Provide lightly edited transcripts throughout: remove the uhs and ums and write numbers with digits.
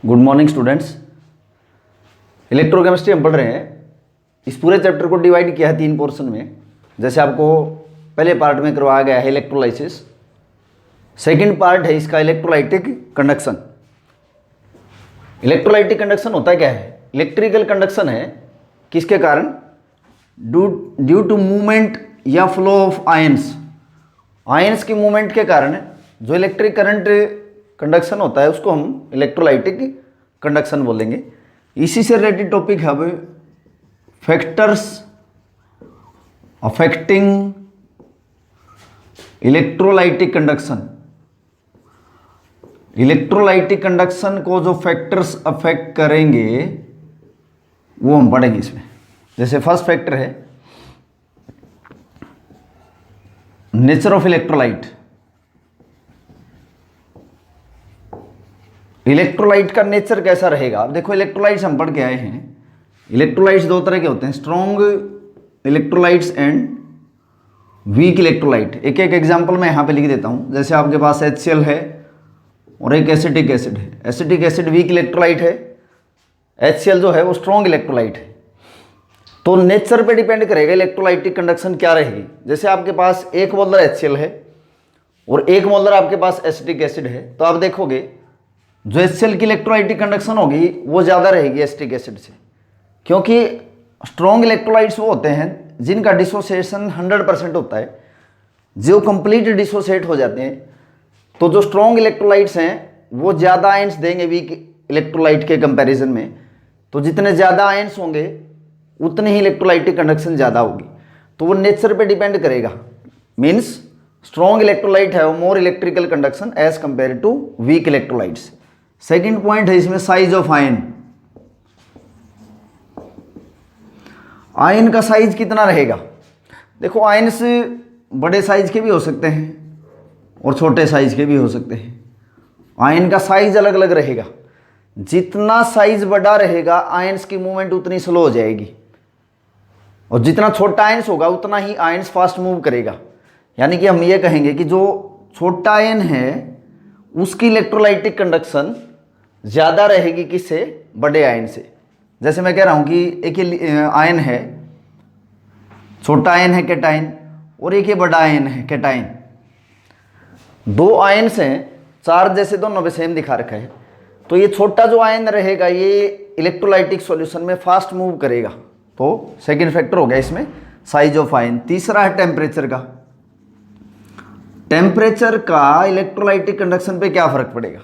Good morning students. Electrochemistry हम पढ़ रहे हैं। इस पूरे चैप्टर को डिवाइड किया है 3 पोर्शन में। जैसे आपको पहले पार्ट में करवाया गया है इलेक्ट्रोलाइसिस, सेकंड पार्ट है इसका इलेक्ट्रोलाइटिक कंडक्शन। इलेक्ट्रोलाइटिक कंडक्शन होता क्या है? इलेक्ट्रिकल कंडक्शन है किसके कारण? ड्यू टू मूवमेंट या फ्लो ऑफ आयंस। आयंस की मूवमेंट के कारण जो इलेक्ट्रिक करंट कंडक्शन होता है उसको हम इलेक्ट्रोलाइटिक कंडक्शन बोलेंगे। इसी से रिलेटेड टॉपिक है अब factors affecting electrolytic conduction. Electrolytic conduction को जो फैक्टर्स अफेक्ट करेंगे वो हम पढ़ेंगे इसमें। जैसे फर्स्ट फैक्टर है नेचर ऑफ इलेक्ट्रोलाइट। इलेक्ट्रोलाइट का नेचर कैसा रहेगा? अब देखो इलेक्ट्रोलाइट्स हम पढ़ के आए हैं। इलेक्ट्रोलाइट्स 2 तरह के होते हैं, strong electrolytes and weak electrolyte. एक एक एग्जांपल मैं यहाँ पे लिख देता हूँ। जैसे आपके पास HCl है और एक एसिटिक एसिड है। एसिटिक एसिड वीक इलेक्ट्रोलाइट है, HCl जो है वो स्ट्रॉन्ग इलेक्ट्रोलाइट है। तो नेचर पे डिपेंड करेगा इलेक्ट्रोलाइटिक कंडक्शन क्या रहेगी। जैसे आपके पास 1 मोलर HCl है और 1 मोलर आपके पास एसिटिक एसिड है, तो आप देखोगे जो HCl की इलेक्ट्रोलाइटिक कंडक्शन होगी वो ज़्यादा रहेगी एसिटिक एसिड से, क्योंकि स्ट्रॉन्ग इलेक्ट्रोलाइट्स वो होते हैं जिनका डिसोसिएशन 100% होता है, जो कंप्लीट डिसोसिएट हो जाते हैं। तो जो स्ट्रॉन्ग इलेक्ट्रोलाइट्स हैं वो ज़्यादा आयंस देंगे वीक इलेक्ट्रोलाइट के कंपैरिजन में। तो जितने ज़्यादा आयंस होंगे उतनी ही इलेक्ट्रोलाइटिक कंडक्शन ज़्यादा होगी। तो वो नेचर पे डिपेंड करेगा। मीन्स स्ट्रॉन्ग इलेक्ट्रोलाइट है वो more electrical conduction as compare to weak electrolytes. Second point है इसमें साइज ऑफ आयन। आयन का साइज कितना रहेगा? देखो आयन्स बड़े साइज के भी हो सकते हैं और छोटे साइज के भी हो सकते हैं। आयन का साइज अलग अलग रहेगा। जितना साइज बड़ा रहेगा आयन्स की मूवमेंट उतनी स्लो हो जाएगी, और जितना छोटा आयन्स होगा उतना ही आयन्स फास्ट मूव करेगा। यानी कि हम ये कहेंगे कि जो छोटा आयन है उसकी इलेक्ट्रोलाइटिक कंडक्शन ज़्यादा रहेगी किससे? बड़े आयन से। जैसे मैं कह रहा हूँ कि एक ये आयन है, छोटा आयन है कैटायन, और एक ये बड़ा आयन है कैटायन। 2 आयन्स हैं, चार्ज जैसे दोनों पे सेम दिखा रखा है। तो ये छोटा जो आयन रहेगा ये इलेक्ट्रोलाइटिक सॉल्यूशन में फास्ट मूव करेगा। तो सेकंड फैक्टर हो गया इसमें साइज ऑफ आयन। तीसरा है टेम्परेचर का। टेम्परेचर का इलेक्ट्रोलाइटिक कंडक्शन पे क्या फर्क पड़ेगा?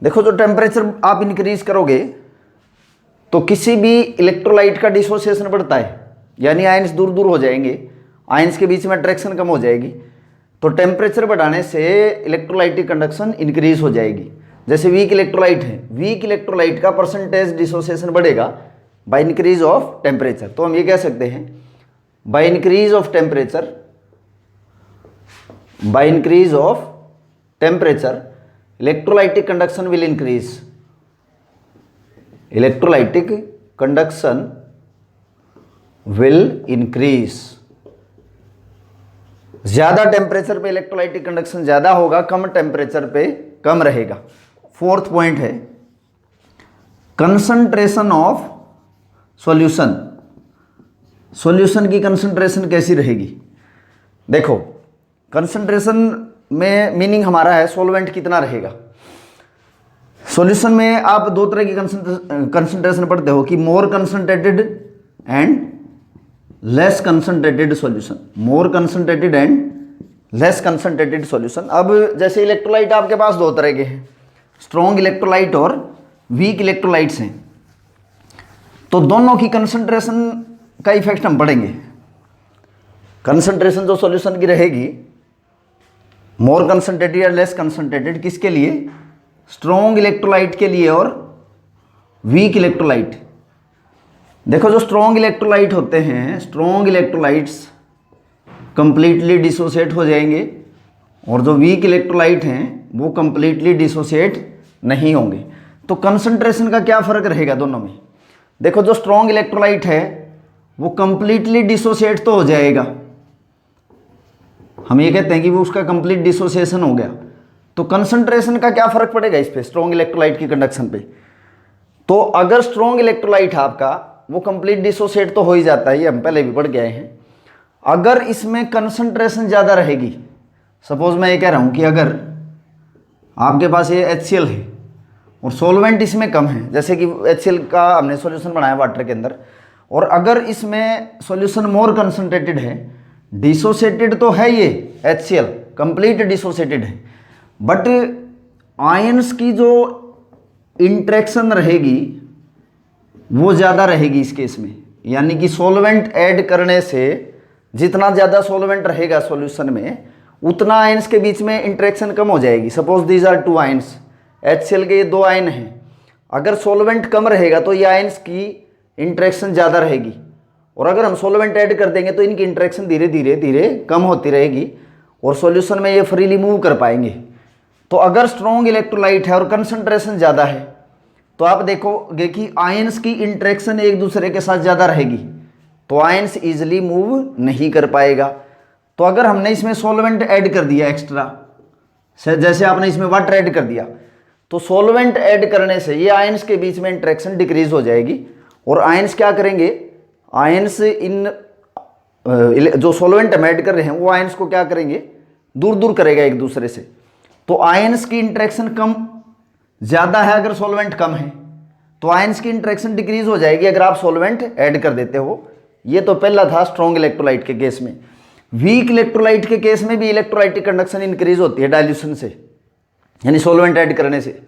देखो जो टेम्परेचर आप इंक्रीज करोगे तो किसी भी इलेक्ट्रोलाइट का डिसोसिएशन बढ़ता है, यानी आयंस दूर दूर हो जाएंगे, आयंस के बीच में अट्रैक्शन कम हो जाएगी। तो टेम्परेचर बढ़ाने से इलेक्ट्रोलाइटिक कंडक्शन इंक्रीज हो जाएगी। जैसे वीक इलेक्ट्रोलाइट है, वीक इलेक्ट्रोलाइट का परसेंटेज डिसोसिएशन बढ़ेगा बाय इंक्रीज ऑफ टेम्परेचर। तो हम ये कह सकते हैं by increase of temperature, by increase of temperature electrolytic conduction will increase. Electrolytic conduction will increase. ज्यादा टेम्परेचर पे इलेक्ट्रोलाइटिक कंडक्शन ज्यादा होगा, कम टेम्परेचर पे कम रहेगा। फोर्थ पॉइंट है कंसंट्रेशन ऑफ सॉल्यूशन। सॉल्यूशन की कंसंट्रेशन कैसी रहेगी? देखो कंसंट्रेशन में मीनिंग हमारा है सॉल्वेंट कितना रहेगा। सॉल्यूशन में आप 2 तरह की कंसंट्रेशन पढ़ते हो कि more concentrated and less concentrated solution. More concentrated and less concentrated solution. अब जैसे इलेक्ट्रोलाइट आपके पास 2 तरह के हैं, स्ट्रॉन्ग इलेक्ट्रोलाइट और वीक इलेक्ट्रोलाइट्स हैं। तो दोनों की कंसंट्रेशन का इफेक्ट हम पढ़ेंगे। कंसंट्रेशन जो सॉल्यूशन की रहेगी मोर कंसंट्रेटेड या लेस कंसंट्रेटेड किसके लिए? स्ट्रॉन्ग इलेक्ट्रोलाइट के लिए और वीक इलेक्ट्रोलाइट। देखो जो स्ट्रॉन्ग इलेक्ट्रोलाइट होते हैं, स्ट्रॉन्ग इलेक्ट्रोलाइट्स कंप्लीटली डिसोसिएट हो जाएंगे, और जो वीक इलेक्ट्रोलाइट हैं वो कंप्लीटली डिसोसिएट नहीं होंगे। तो कंसंट्रेशन का क्या फर्क रहेगा दोनों में? देखो जो स्ट्रॉन्ग इलेक्ट्रोलाइट है वो कंप्लीटली डिसोसिएट तो हो जाएगा, हम ये कहते हैं कि वो उसका कंप्लीट डिसोसिएशन हो गया। तो कंसंट्रेशन का क्या फर्क पड़ेगा इस पे, स्ट्रॉन्ग इलेक्ट्रोलाइट की कंडक्शन पे? तो अगर स्ट्रॉन्ग इलेक्ट्रोलाइट है आपका, वो कंप्लीट डिसोसिएट तो हो ही जाता है, ये हम पहले भी पढ़ के आए हैं। अगर इसमें कंसंट्रेशन ज़्यादा रहेगी, सपोज मैं ये कह रहा हूँ कि अगर आपके पास ये HCl है और सॉल्वेंट इसमें कम है, जैसे कि HCl का हमने सॉल्यूशन बनाया वाटर के अंदर, और अगर इसमें सॉल्यूशन मोर कंसंट्रेटेड है, डिसोसिएटेड तो है ये HCl, कंप्लीट डिसोसिएटेड है, बट आयंस की जो इंट्रैक्शन रहेगी वो ज़्यादा रहेगी इस केस में। यानी कि सॉल्वेंट ऐड करने से जितना ज़्यादा सॉल्वेंट रहेगा सॉल्यूशन में, उतना आयंस के बीच में इंट्रैक्शन कम हो जाएगी। Suppose these are 2 ions, HCl के ये 2 आयन हैं, अगर सॉल्वेंट कम रहेगा तो ये आयंस की इंट्रैक्शन ज़्यादा रहेगी, और अगर हम सॉल्वेंट ऐड कर देंगे तो इनकी इंट्रैक्शन धीरे धीरे धीरे कम होती रहेगी और सॉल्यूशन में ये फ्रीली मूव कर पाएंगे। तो अगर स्ट्रॉन्ग इलेक्ट्रोलाइट है और कंसंट्रेशन ज़्यादा है, तो आप देखोगे कि आयंस की इंट्रैक्शन एक दूसरे के साथ ज़्यादा रहेगी, तो आयंस इजीली मूव नहीं कर पाएगा। तो अगर हमने इसमें सॉल्वेंट ऐड कर दिया एक्स्ट्रा, जैसे आपने इसमें वाटर ऐड कर दिया, तो सॉल्वेंट ऐड करने से ये आयंस के बीच में इंट्रैक्शन डिक्रीज हो जाएगी, और आयंस क्या करेंगे, आयंस इन जो सॉल्वेंट हम ऐड कर रहे हैं वो आयंस को क्या करेंगे, दूर दूर करेगा एक दूसरे से। तो आयंस की इंट्रैक्शन कम ज़्यादा है अगर सॉल्वेंट कम है, तो आयंस की इंट्रैक्शन डिक्रीज हो जाएगी अगर आप सॉल्वेंट ऐड कर देते हो। ये तो पहला था स्ट्रॉन्ग इलेक्ट्रोलाइट के केस में। वीक इलेक्ट्रोलाइट के केस में भी इलेक्ट्रोलाइटिक कंडक्शन इंक्रीज होती है डाइल्यूशन से, यानी सॉल्वेंट ऐड करने से।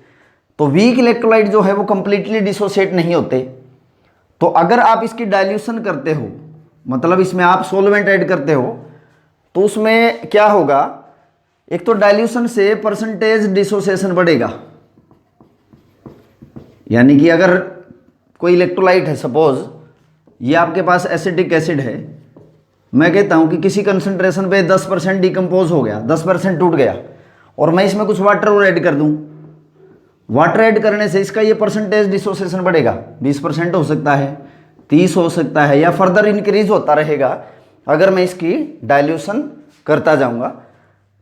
तो वीक इलेक्ट्रोलाइट जो है वो कंप्लीटली डिसोसिएट नहीं होते। तो अगर आप इसकी डाइल्यूशन करते हो, मतलब इसमें आप सॉल्वेंट ऐड करते हो, तो उसमें क्या होगा, एक तो डाइल्यूशन से परसेंटेज डिसोसिएशन बढ़ेगा। यानी कि अगर कोई इलेक्ट्रोलाइट है, सपोज ये आपके पास एसिटिक एसिड है, मैं कहता हूं कि किसी कंसंट्रेशन पे 10% डिकम्पोज हो गया, 10% टूट गया, और मैं इसमें कुछ वाटर और ऐड कर दूं, वाटर ऐड करने से इसका ये परसेंटेज डिसोसिएशन बढ़ेगा, 20% हो सकता है, 30 हो सकता है, या फर्दर इंक्रीज होता रहेगा अगर मैं इसकी डाइल्यूशन करता जाऊंगा।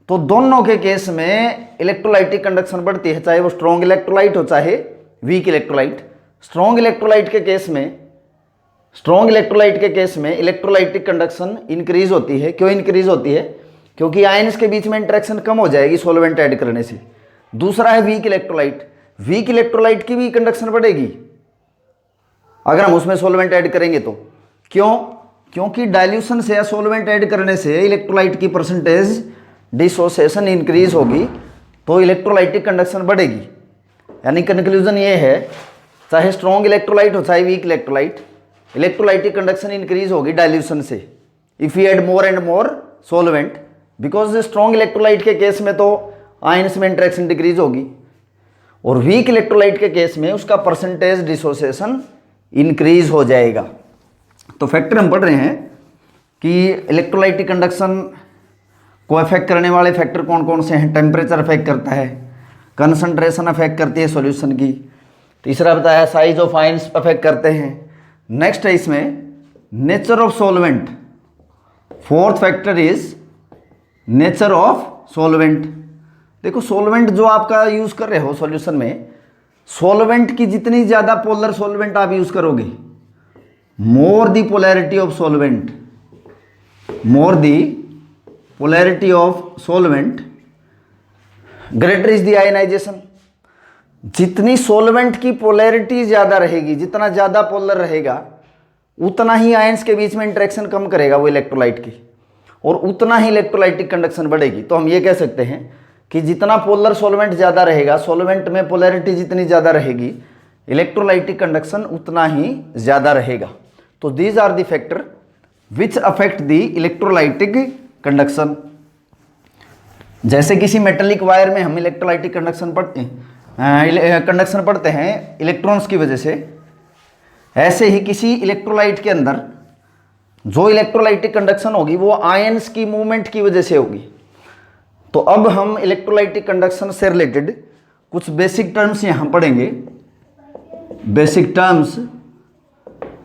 तो दोनों के केस में इलेक्ट्रोलाइटिक कंडक्शन बढ़ती है, चाहे वो स्ट्रॉन्ग इलेक्ट्रोलाइट हो चाहे वीक इलेक्ट्रोलाइट। स्ट्रॉन्ग इलेक्ट्रोलाइट के केस में इलेक्ट्रोलाइटिक कंडक्शन इंक्रीज होती है। क्यों इंक्रीज होती है? क्योंकि आयंस के बीच में इंटरेक्शन कम हो जाएगी सॉल्वेंट ऐड करने से। दूसरा है वीक इलेक्ट्रोलाइट, वीक इलेक्ट्रोलाइट की भी कंडक्शन बढ़ेगी अगर हम उसमें सॉल्वेंट ऐड करेंगे तो। क्यों? क्योंकि डाइल्यूशन से या सॉल्वेंट ऐड करने से इलेक्ट्रोलाइट की परसेंटेज डिसोसिएशन इंक्रीज होगी, तो इलेक्ट्रोलाइटिक कंडक्शन बढ़ेगी। यानी कंक्लूजन ये है, चाहे स्ट्रॉन्ग इलेक्ट्रोलाइट हो चाहे weak electrolyte, electrolytic conduction increase होगी डाइल्यूशन से if you add more and more solvent, because strong electrolyte के केस में तो आयंस में इंटरेक्शन डिक्रीज होगी, और वीक इलेक्ट्रोलाइट के केस में उसका परसेंटेज डिसोसिएशन इंक्रीज हो जाएगा। तो फैक्टर हम पढ़ रहे हैं कि इलेक्ट्रोलाइटिक कंडक्शन को अफेक्ट करने वाले फैक्टर कौन कौन से हैं। टेम्परेचर अफेक्ट करता है, कंसंट्रेशन अफेक्ट करती है सॉल्यूशन की, तीसरा बताया साइज ऑफ आयंस अफेक्ट करते हैं। नेक्स्ट है इसमें nature of solvent, fourth factor is nature of solvent. देखो सॉल्वेंट जो आपका यूज कर रहे हो सॉल्यूशन में, सॉल्वेंट की जितनी ज्यादा पोलर सॉल्वेंट आप यूज करोगे, more the polarity of solvent, more the polarity of solvent greater is the ionisation. जितनी सॉल्वेंट की पोलैरिटी ज्यादा रहेगी, जितना ज्यादा पोलर रहेगा, उतना ही आयंस के बीच में इंटरेक्शन कम करेगा वो इलेक्ट्रोलाइट की, और उतना ही इलेक्ट्रोलाइटिक कंडक्शन बढ़ेगी। तो हम ये कह सकते हैं कि जितना पोलर सॉल्वेंट ज्यादा रहेगा, सॉल्वेंट में पोलैरिटी जितनी ज्यादा रहेगी, इलेक्ट्रोलाइटिक कंडक्शन उतना ही ज्यादा रहेगा। तो these are the factor which affect the electrolytic conduction. जैसे किसी मेटेलिक वायर में हम इलेक्ट्रोलाइटिक कंडक्शन पढ़ते हैं इलेक्ट्रॉन्स की वजह से, ऐसे ही किसी इलेक्ट्रोलाइट के अंदर जो इलेक्ट्रोलाइटिक कंडक्शन होगी वो आयंस की मूवमेंट की वजह से होगी। तो अब हम इलेक्ट्रोलाइटिक कंडक्शन से रिलेटेड कुछ बेसिक टर्म्स यहां पढ़ेंगे। बेसिक टर्म्स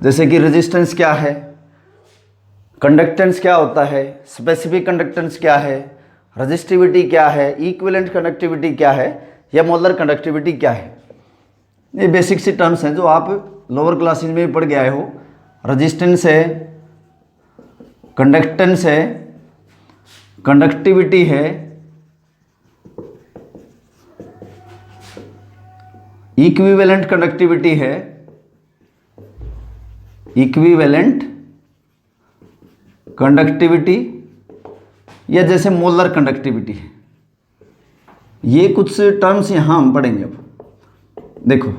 जैसे कि रेजिस्टेंस क्या है, कंडक्टेंस क्या होता है, स्पेसिफिक कंडक्टेंस क्या है, रेजिस्टिविटी क्या है, इक्विवेलेंट कंडक्टिविटी क्या है, या मोलर कंडक्टिविटी क्या है। ये बेसिक सी टर्म्स हैं जो आप लोअर क्लासेज में भी पढ़ के आए हो। रेजिस्टेंस है, कंडक्टेंस है, कंडक्टिविटी है, इक्विवेलेंट कंडक्टिविटी है, इक्विवेलेंट कंडक्टिविटी या जैसे मोलर कंडक्टिविटी है। ये कुछ टर्म्स यहां हम पढ़ेंगे। अब देखो,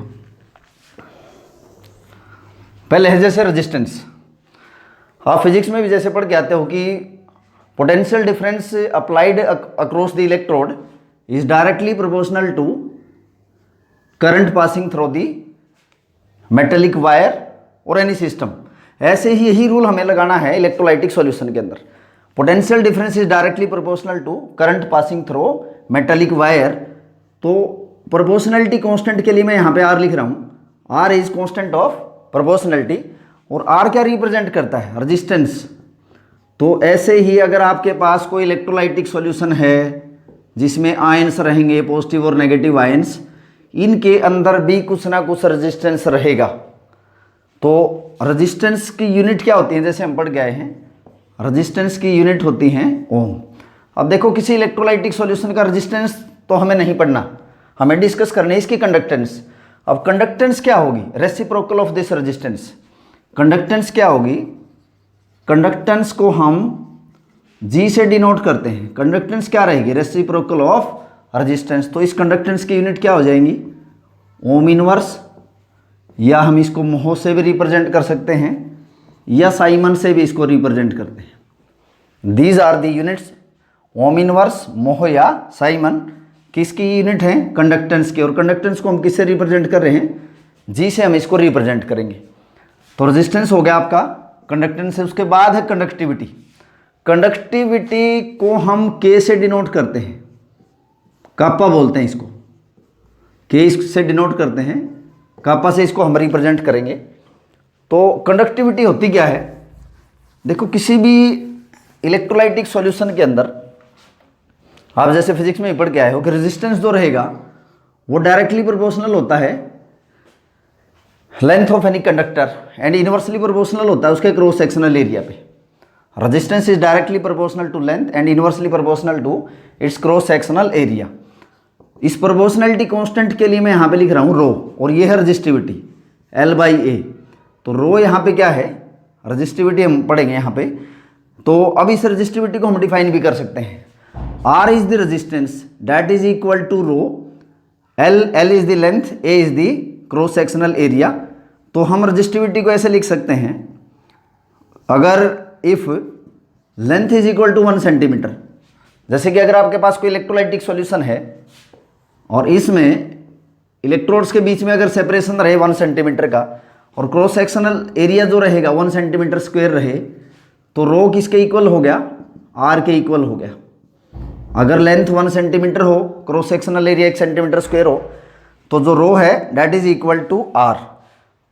पहले है जैसे रेजिस्टेंस। आप फिजिक्स में भी जैसे पढ़ के आते हो कि potential difference applied across the electrode is directly proportional to current passing through the metallic wire और एनी सिस्टम। ऐसे ही यही रूल हमें लगाना है इलेक्ट्रोलाइटिक सॉल्यूशन के अंदर। Potential difference is directly proportional to current passing through metallic wire. तो प्रोपोर्शनलिटी कांस्टेंट के लिए मैं यहाँ पे आर लिख रहा हूँ, R is constant of proportionality. और आर क्या रिप्रेजेंट करता है? रेजिस्टेंस। तो ऐसे ही अगर आपके पास कोई इलेक्ट्रोलाइटिक सॉल्यूशन है जिसमें आयंस रहेंगे, पॉजिटिव और नेगेटिव आयंस, इनके अंदर भी कुछ ना कुछ रेजिस्टेंस रहेगा। तो रेजिस्टेंस की यूनिट क्या होती है? जैसे हम पढ़ गए हैं, रेजिस्टेंस की यूनिट होती हैं ओम। अब देखो, किसी इलेक्ट्रोलाइटिक सॉल्यूशन का रेजिस्टेंस तो हमें नहीं पढ़ना, हमें डिस्कस करनी है इसकी कंडक्टेंस। अब कंडक्टेंस क्या होगी? Reciprocal of this resistance. Conductance क्या होगी? कंडक्टेंस को हम जी से डिनोट करते हैं। कंडक्टेंस क्या रहेगी? Reciprocal of resistance. तो इस कंडक्टेंस की यूनिट क्या हो जाएंगी? ओम इनवर्स, या हम इसको मोह से भी रिप्रेजेंट कर सकते हैं या साइमन से भी इसको रिप्रेजेंट करते हैं। These are the units, ohm inverse, mho या साइमन किसकी यूनिट है? कंडक्टेंस की। और कंडक्टेंस को हम किससे रिप्रेजेंट कर रहे हैं? जी से हम इसको रिप्रेजेंट करेंगे। तो रेजिस्टेंस हो गया आपका, कंडक्टेंस है। उसके बाद है कंडक्टिविटी। कंडक्टिविटी को हम के से डिनोट करते हैं, कापा बोलते हैं इसको, के से डिनोट करते हैं, कापा से इसको हम रिप्रेजेंट करेंगे। तो कंडक्टिविटी होती क्या है? देखो, किसी भी इलेक्ट्रोलाइटिक सॉल्यूशन के अंदर आप जैसे फिजिक्स में पढ़ के आए हो कि रेजिस्टेंस जो रहेगा वो डायरेक्टली प्रोपोर्शनल होता है length of any conductor and inversely proportional होता है उसके क्रॉस सेक्शनल एरिया पे। Resistance is directly proportional to length and inversely proportional to its cross sectional area. इस प्रोपोर्शनलिटी कांस्टेंट के लिए मैं यहाँ पे लिख रहा हूँ रो, और ये है रजिस्टिविटी L/A। तो रो यहाँ पे क्या है? रजिस्टिविटी हम पढ़ेंगे यहाँ पे। तो अब इस रजिस्टिविटी को हम डिफाइन भी कर सकते हैं। R is the resistance that is equal to rho, L is the length, A is the cross sectional area. तो हम रजिस्टिविटी को ऐसे लिख सकते हैं, अगर if length is equal to 1 centimetre, जैसे कि अगर आपके पास कोई इलेक्ट्रोलाइटिक सॉल्यूशन है और इसमें इलेक्ट्रोड्स के बीच में अगर सेपरेशन रहे 1 सेंटीमीटर का और क्रॉस सेक्शनल एरिया जो रहेगा 1 सेंटीमीटर स्क्वायर रहे, तो रो किसके इक्वल हो गया? आर के इक्वल हो गया। अगर लेंथ 1 सेंटीमीटर हो, cross sectional area 1 centimetre square हो, तो जो रो है that is equal to R.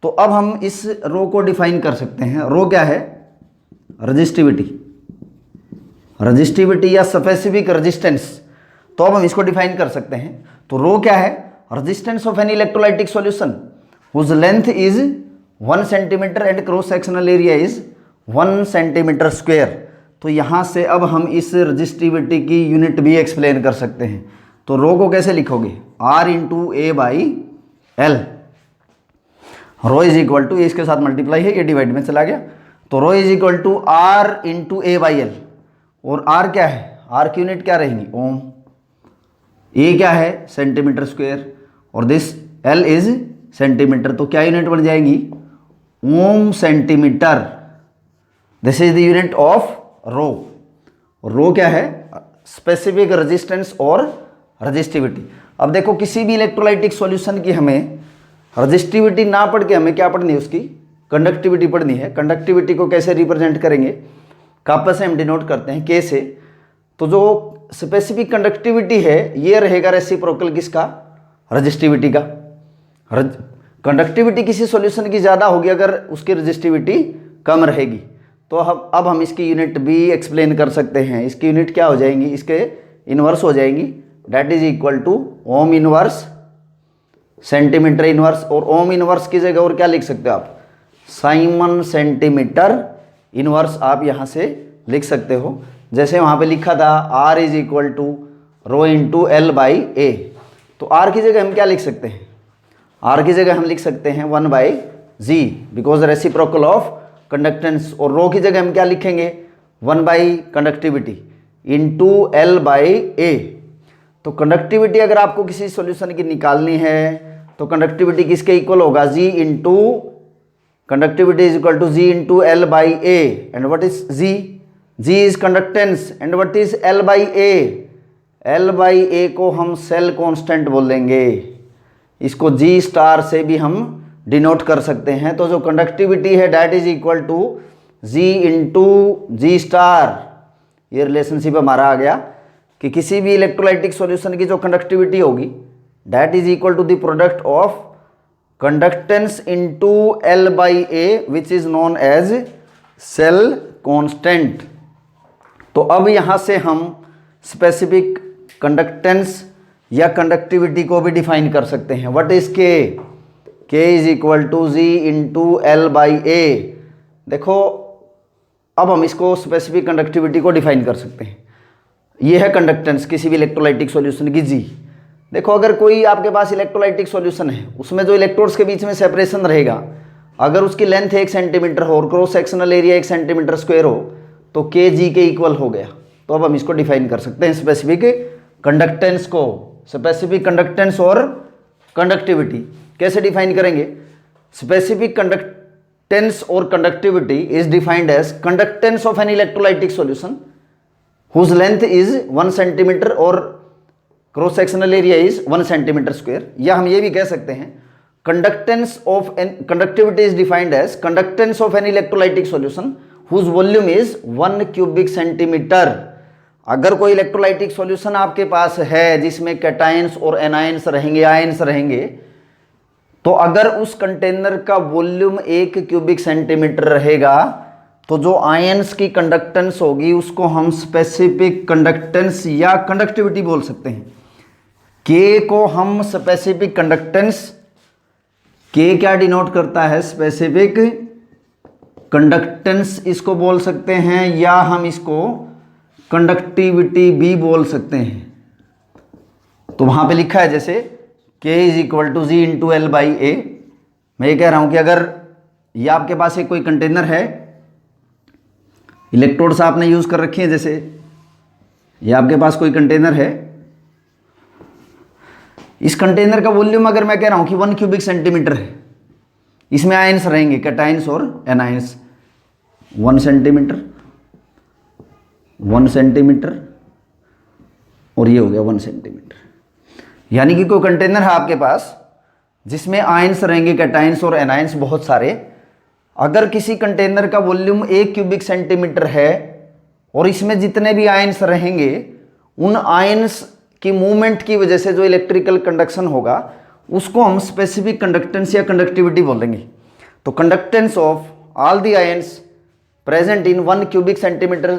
तो अब हम इस रो को डिफाइन कर सकते हैं। रो क्या है? रजिस्टिविटी, रजिस्टिविटी या स्पेसिफिक रेजिस्टेंस। तो अब हम इसको डिफाइन कर सकते हैं। तो रो क्या है? Resistance of any electrolytic solution whose length is 1 centimetre and cross sectional area is 1 centimetre square. तो यहाँ से अब हम इस रजिस्टिविटी की यूनिट भी एक्सप्लेन कर सकते हैं। तो रो को कैसे लिखोगे? R into A by l. Rho is equal to, इसके साथ मल्टीप्लाई है, ये डिवाइड में चला गया। तो rho is equal to R into A by L. और R क्या है? R की यूनिट क्या रहेंगी? ओम। ए क्या है? सेंटीमीटर स्क्वायर, और दिस L इज सेंटीमीटर। तो क्या यूनिट बन जाएंगी? Ohm centimetre. This is the unit of rho. Rho क्या है? स्पेसिफिक रेजिस्टेंस और रजिस्टिविटी। अब देखो, किसी भी इलेक्ट्रोलाइटिक सॉल्यूशन की हमें रजिस्टिविटी ना पढ़ के हमें क्या पढ़नी है? उसकी कंडक्टिविटी पढ़नी है। कंडक्टिविटी को कैसे रिप्रेजेंट करेंगे? कापा से हम डिनोट करते हैं, के से। तो जो स्पेसिफिक कंडक्टिविटी है ये रहेगा रेसिप्रोकल किसका? रजिस्टिविटी का। कंडक्टिविटी किसी सॉल्यूशन की ज़्यादा होगी अगर उसकी रजिस्टिविटी कम रहेगी। तो अब हम इसकी यूनिट भी एक्सप्लेन कर सकते हैं। इसकी यूनिट क्या हो जाएंगी? इसके इनवर्स हो जाएंगी, that is equal to ohm inverse centimetre inverse, और ओम इनवर्स की जगह और क्या लिख सकते हो आप, साइमन सेंटीमीटर इनवर्स आप यहाँ से लिख सकते हो। जैसे वहाँ पे लिखा था R is equal to rho into L by A, तो R की जगह हम क्या लिख सकते हैं, R की जगह हम लिख सकते हैं 1 by G, because reciprocal of conductance. और रो की जगह हम क्या लिखेंगे, 1 by conductivity into L by A. तो कंडक्टिविटी अगर आपको किसी सॉल्यूशन की निकालनी है तो कंडक्टिविटी किसके इक्वल होगा, G into conductivity is equal to G into L by A. And what is G, G is conductance and what is L by A, L by A को हम सेल कांस्टेंट बोलेंगे, इसको जी star से भी हम denote कर सकते हैं। तो जो कंडक्टिविटी है that is equal to G into G star, ये रिलेशनशिप हमारा आ गया कि किसी भी इलेक्ट्रोलाइटिक सॉल्यूशन की जो कंडक्टिविटी होगी that is equal to the product of conductance into L by a which is known as cell constant. तो अब यहाँ से हम स्पेसिफिक कंडक्टेंस या कंडक्टिविटी को भी डिफाइन कर सकते हैं। What is K is equal to G into L by A. देखो अब हम इसको स्पेसिफिक कंडक्टिविटी को डिफाइन कर सकते हैं। ये है कंडक्टेंस किसी भी इलेक्ट्रोलाइटिक सॉल्यूशन की जी। देखो अगर कोई आपके पास इलेक्ट्रोलाइटिक सॉल्यूशन है, उसमें जो इलेक्ट्रोड्स के बीच में सेपरेशन रहेगा, अगर उसकी लेंथ 1 सेंटीमीटर हो और cross sectional area 1 centimetre square हो तो के जी के इक्वल हो गया। तो अब हम इसको डिफाइन कर सकते हैं स्पेसिफिक कंडक्टेंस को। स्पेसिफिक कंडक्टेंस और कंडक्टिविटी कैसे डिफाइन करेंगे, स्पेसिफिक कंडक्टेंस और conductivity is defined as conductance of an electrolytic solution whose length is 1 centimetre और cross sectional area is 1 centimetre square. या हम ये भी कह सकते हैं conductance of an conductivity is defined as conductance of an electrolytic solution whose volume is 1 cubic centimetre. अगर कोई इलेक्ट्रोलाइटिक सॉल्यूशन आपके पास है जिसमें कैटायंस और एनायंस रहेंगे, आयंस रहेंगे, तो अगर उस कंटेनर का वॉल्यूम 1 क्यूबिक सेंटीमीटर रहेगा तो जो आयंस की कंडक्टेंस होगी उसको हम स्पेसिफिक कंडक्टेंस या कंडक्टिविटी बोल सकते हैं। के को हम स्पेसिफिक कंडक्टेंस, के क्या डिनोट करता है, स्पेसिफिक कंडक्टेंस इसको बोल सकते हैं, या हम इसको कंडक्टिविटी भी बोल सकते हैं। तो वहां पे लिखा है जैसे K is equal to G into L by A. मैं ये कह रहा हूं कि अगर ये आपके पास एक कोई कंटेनर है, इलेक्ट्रोड्स आपने यूज कर रखी हैं, जैसे ये आपके पास कोई कंटेनर है, इस कंटेनर का वॉल्यूम अगर मैं कह रहा हूं कि 1 क्यूबिक सेंटीमीटर है, इसमें आयंस रहेंगे कैटायंस और एनायंस, 1 सेंटीमीटर 1 सेंटीमीटर और ये हो गया 1 सेंटीमीटर। यानी कि कोई कंटेनर है आपके पास जिसमें आयंस रहेंगे कैटायंस और एनायंस बहुत सारे। अगर किसी कंटेनर का वॉल्यूम 1 क्यूबिक सेंटीमीटर है और इसमें जितने भी आयंस रहेंगे उन आयंस की मूवमेंट की वजह से जो इलेक्ट्रिकल कंडक्शन होगा उसको हम स्पेसिफिक कंडक्टेंस या कंडक्टिविटी बोलेंगे। तो conductance of all the ions present in 1 cubic centimetre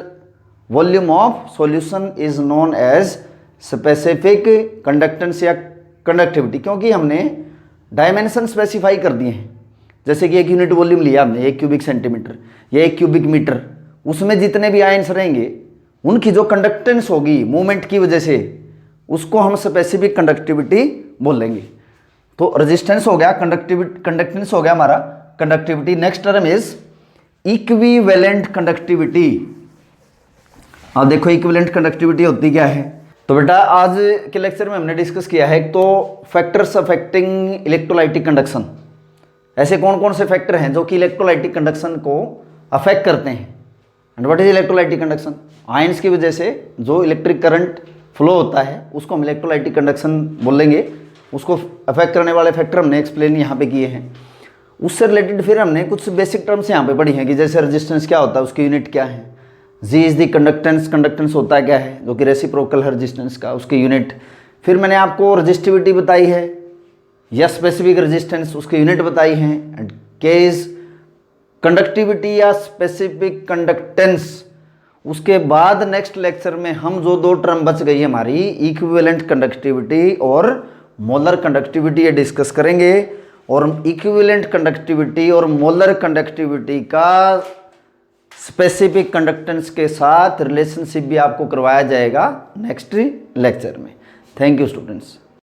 volume of solution is known as specific conductance या कंडक्टिविटी, क्योंकि हमने डायमेंशन स्पेसिफाई कर दिए हैं। जैसे कि 1 यूनिट वॉल्यूम लिया हमने 1 क्यूबिक सेंटीमीटर या 1 क्यूबिक मीटर, उसमें जितने भी आयंस रहेंगे उनकी जो कंडक्टेंस होगी मूवमेंट की वजह से उसको हम स्पेसिफिक कंडक्टिविटी बोलेंगे। तो रेजिस्टेंस हो गया, कंडक्टेंस हो गया हमारा, conductivity. Next term is equivalent conductivity. अब देखो इक्विवेलेंट कंडक्टिविटी होती क्या है। तो बेटा आज के लेक्चर में हमने डिस्कस किया है एक तो फैक्टर्स अफेक्टिंग इलेक्ट्रोलाइटिक कंडक्शन, ऐसे कौन कौन से फैक्टर हैं जो कि इलेक्ट्रोलाइटिक कंडक्शन को अफेक्ट करते हैं। And what is electrolytic conduction, ions की वजह से जो इलेक्ट्रिक करंट फ्लो होता है उसको हम इलेक्ट्रोलाइटिक कंडक्शन बोलेंगे। उसको अफेक्ट करने वाले फैक्टर हमने एक्सप्लेन यहाँ पे किए हैं। उससे रिलेटेड फिर हमने कुछ बेसिक टर्म्स यहाँ पे पढ़ी हैं कि जैसे रेजिस्टेंस क्या होता है, उसकी यूनिट क्या है, जी इज द कंडक्टेंस, कंडक्टेंस होता है क्या है जो कि रेसिप्रोकल है रेजिस्टेंस का, उसकी यूनिट। फिर मैंने आपको रेजिस्टिविटी बताई है या स्पेसिफिक रेजिस्टेंस, उसकी यूनिट बताई है। एंड के इज कंडक्टिविटी या स्पेसिफिक कंडक्टेंस। उसके बाद नेक्स्ट लेक्चर में हम जो 2 टर्म बच गई है हमारी, इक्विवेलेंट कंडक्टिविटी और मोलर कंडक्टिविटी ये डिस्कस करेंगे, और इक्विवेलेंट कंडक्टिविटी और मोलर कंडक्टिविटी का स्पेसिफिक कंडक्टेंस के साथ रिलेशनशिप भी आपको करवाया जाएगा नेक्स्ट लेक्चर में। Thank you students.